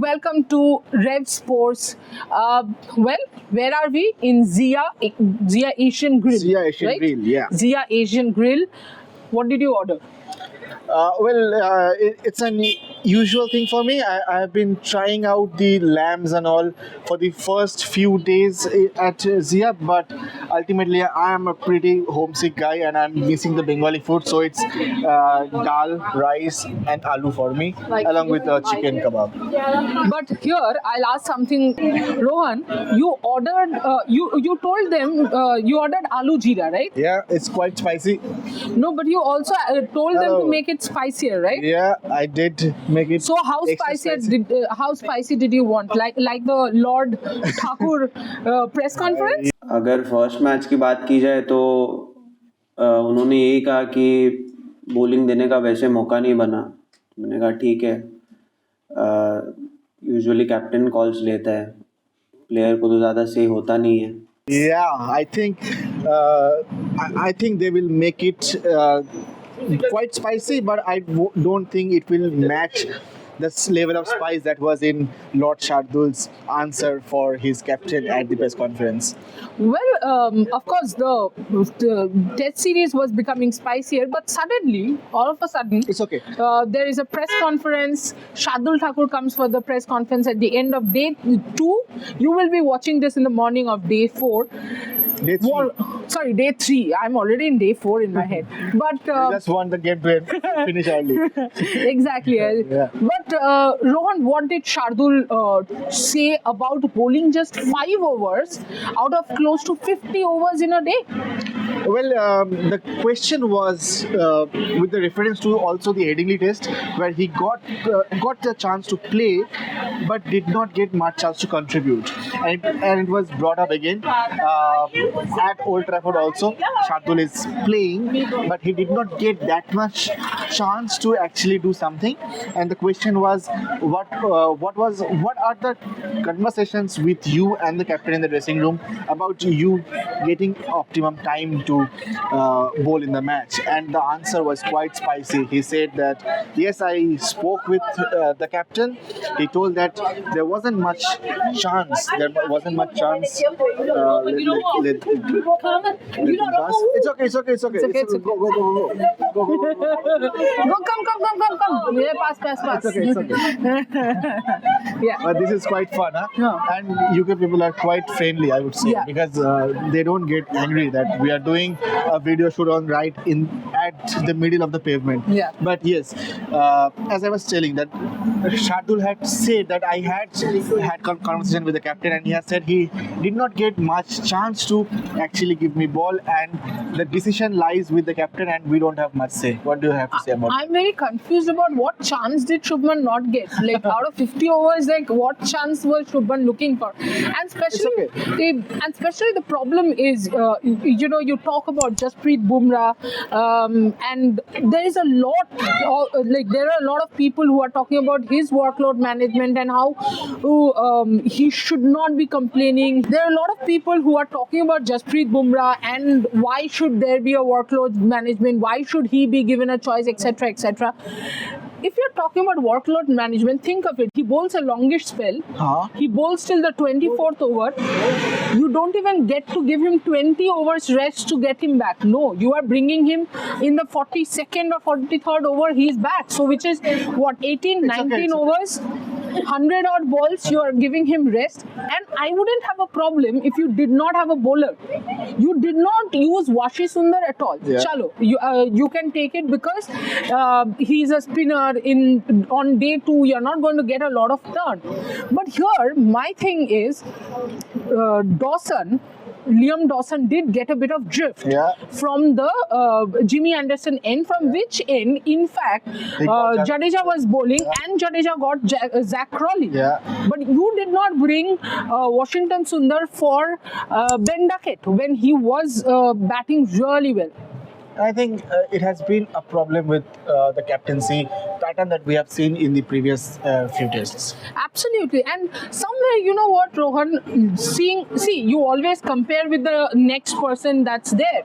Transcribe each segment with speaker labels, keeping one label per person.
Speaker 1: welcome to Rev Sports. Where are we? In Zia Asian Grill.
Speaker 2: Zia Asian Grill, yeah.
Speaker 1: Zia Asian Grill. What did you order?
Speaker 2: It's an usual thing for me. I have been trying out the lambs and all for the first few days at Zia, but ultimately I am a pretty homesick guy and I'm missing the Bengali food. So it's dal, rice, and aloo for me, along with chicken kebab.
Speaker 1: But here I'll ask something, Rohan. You ordered. You told them you ordered aloo jeera, right?
Speaker 2: Yeah, it's quite spicy.
Speaker 1: No, but you also told them to make it spicier, right?
Speaker 2: Yeah, I did make it.
Speaker 1: So how spicy did you want? Like the Lord Thakur press conference?
Speaker 3: अगर first match की बात की जाए तो उन्होंने यही कहा कि बॉलिंग देने का वैसे मौका नहीं बना. मैंने कहा ठीक है, यूजुअली कैप्टन कॉल्स लेता है, प्लेयर को तो ज़्यादा से होता नहीं है.
Speaker 2: Yeah, I think they will make it quite spicy, but I don't think it will match the level of spice that was in Lord Shardul's answer for his captain at the press conference.
Speaker 1: Well, of course, the Test series was becoming spicier, but suddenly, all of a sudden,
Speaker 2: It's okay.
Speaker 1: There is a press conference. Shardul Thakur comes for the press conference at the end of day 2. You will be watching this in the morning of day 4.
Speaker 2: Day three.
Speaker 1: Day 3. I'm already in day 4 in my head. But
Speaker 2: You just want the game to finish early.
Speaker 1: exactly.
Speaker 2: Yeah.
Speaker 1: But Rohan, what did Shardul say about bowling just 5 overs out of close to 50 overs in a day?
Speaker 2: Well, the question was with the reference to also the Headingley Test, where he got the chance to play, but did not get much chance to contribute, and it was brought up again at Old Trafford also. Shardul is playing, but he did not get that much chance to actually do something. And the question was, what are the conversations with you and the captain in the dressing room about you getting optimum time to bowl in the match? And the answer was quite spicy. He said that yes, I spoke with the captain. He told that there wasn't much chance. It's okay. Go.
Speaker 1: Go, come. Yeah, pass.
Speaker 2: It's okay.
Speaker 1: Yeah.
Speaker 2: But this is quite fun, huh?
Speaker 1: Yeah.
Speaker 2: And UK people are quite friendly, I would say,
Speaker 1: Yeah.
Speaker 2: because they don't get angry that we are doing a video shoot on at the middle of the pavement.
Speaker 1: Yeah.
Speaker 2: But yes, as I was telling, that Shardul had said that I had conversation with the captain, and he has said he did not get much chance to actually give me ball, and the decision lies with the captain, and we don't have much say. What do you have to say about it?
Speaker 1: I'm very confused about what chance did Shubman not get. Like out of 50 overs, like what chance was Shubman looking for? And especially the problem is, you talk about Jasprit Bumrah, and there is a lot, there are a lot of people who are talking about his workload management and how he should not be complaining. There are a lot of people who are talking about Jasprit Bumrah and why should there be a workload management? Why should he be given a choice, etc., etc. If you're talking about workload management, think of it. He bowls a longish spell. He bowls till the 24th over. You don't even get to give him 20 overs rest to get him back. No, you are bringing him in the 42nd or 43rd over. He's back. So which is what, 18, 19 overs? 100 odd balls, you are giving him rest. And I wouldn't have a problem if you did not have a bowler. You did not use Washi Sundar at all.
Speaker 2: Yeah.
Speaker 1: Chalo, you can take it because he's a spinner. On day 2, you're not going to get a lot of turn. But here, my thing is, Liam Dawson did get a bit of drift from the Jimmy Anderson end, from which end, in fact, Jadeja was bowling and Jadeja got Zach Crawley.
Speaker 2: Yeah.
Speaker 1: But you did not bring Washington Sundar for Ben Duckett when he was batting really well.
Speaker 2: I think it has been a problem with the captaincy pattern that we have seen in the previous few tests.
Speaker 1: Absolutely, and somewhere, you know what, Rohan, see, you always compare with the next person that's there,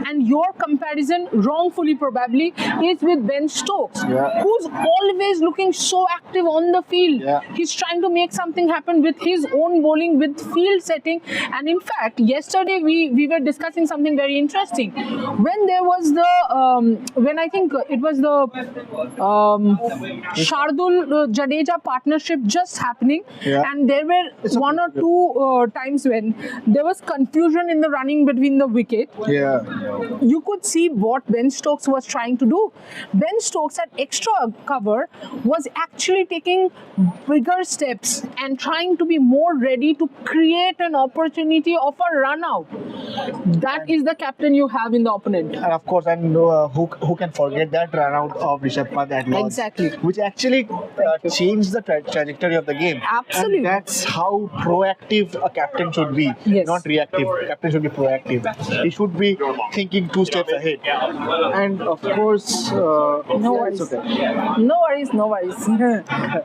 Speaker 1: and your comparison, wrongfully probably, is with Ben Stokes,
Speaker 2: Yeah.
Speaker 1: who's always looking so active on the field.
Speaker 2: Yeah.
Speaker 1: He's trying to make something happen with his own bowling, with field setting, and in fact, yesterday we were discussing something very interesting. When there was when I think it was the Shardul Jadeja partnership just happening,
Speaker 2: Yeah.
Speaker 1: and there were one or two times when there was confusion in the running between the wicket.
Speaker 2: Yeah.
Speaker 1: You could see what Ben Stokes was trying to do. Ben Stokes at extra cover was actually taking bigger steps and trying to be more ready to create an opportunity of a run out. That is the captain you have in the opponent.
Speaker 2: And of course, and who can forget that run out of Rishabh Pant at Lords,
Speaker 1: Exactly.
Speaker 2: which actually changed the trajectory of the game.
Speaker 1: Absolutely.
Speaker 2: And that's how proactive a captain should be,
Speaker 1: Yes.
Speaker 2: not reactive. Captain should be proactive. He should be thinking 2 steps ahead. And of course,
Speaker 1: No
Speaker 2: it's
Speaker 1: worries.
Speaker 2: okay.
Speaker 1: No worries, no worries.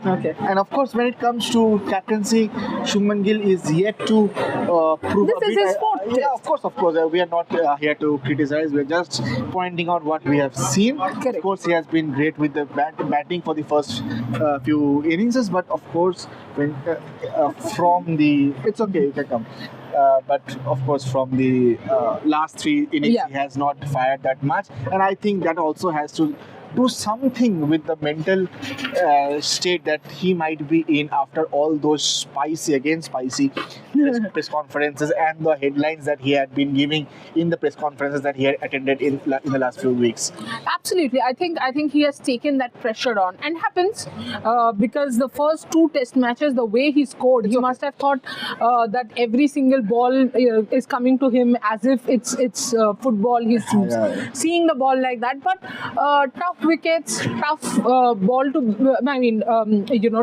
Speaker 1: Okay.
Speaker 2: And of course, when it comes to captaincy, Shubman Gill is yet to prove.
Speaker 1: This
Speaker 2: a
Speaker 1: is
Speaker 2: bit.
Speaker 1: his fourth
Speaker 2: Yeah,
Speaker 1: test.
Speaker 2: of course. We are not here to criticize. We're just pointing out what we have seen.
Speaker 1: Correct.
Speaker 2: Of course, he has been great with the batting for the first few innings, but of course, when from the, it's okay, you can come. But of course, from the last 3 innings,
Speaker 1: Yeah.
Speaker 2: he has not fired that much, and I think that also has to do something with the mental state that he might be in after all those spicy press conferences and the headlines that he had been giving in the press conferences that he had attended in the last few weeks.
Speaker 1: Absolutely, I think he has taken that pressure on, and happens because the first 2 test matches, the way he scored, he must have thought that every single ball is coming to him as if it's football. He's
Speaker 2: Yeah.
Speaker 1: seeing the ball like that, but tough wickets, tough ball to,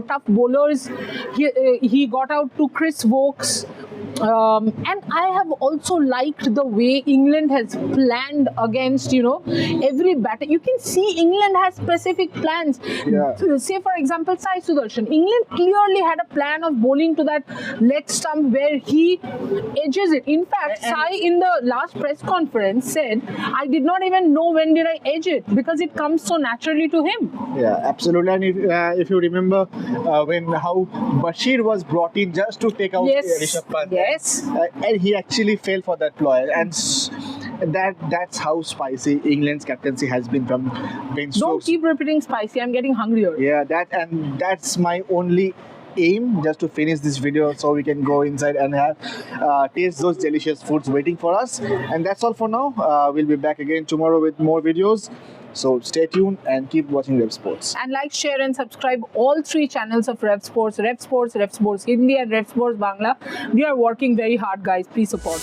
Speaker 1: tough bowlers. He got out to Chris Vokes. And I have also liked the way England has planned against, every batter. You can see England has specific plans.
Speaker 2: Yeah.
Speaker 1: Say, for example, Sai Sudarshan. England clearly had a plan of bowling to that leg stump where he edges it. In fact, Sai in the last press conference said, I did not even know when did I edge it because it comes so naturally to him.
Speaker 2: Yeah, absolutely. And if you remember how Bashir was brought in just to take out
Speaker 1: Yes.
Speaker 2: Rishabh Pant,
Speaker 1: Yes.
Speaker 2: and he actually fell for that ploy, and that's how spicy England's captaincy has been from Ben
Speaker 1: Don't
Speaker 2: Stokes.
Speaker 1: keep repeating spicy. I'm getting hungrier.
Speaker 2: Yeah, that's my only aim, just to finish this video so we can go inside and have taste those delicious foods waiting for us. And that's all for now. We'll be back again tomorrow with more videos. So stay tuned and keep watching Rev Sports.
Speaker 1: And like, share and subscribe all 3 channels of Rev Sports, Rev Sports Hindi and Rev Sports Bangla. We are working very hard, guys. Please support.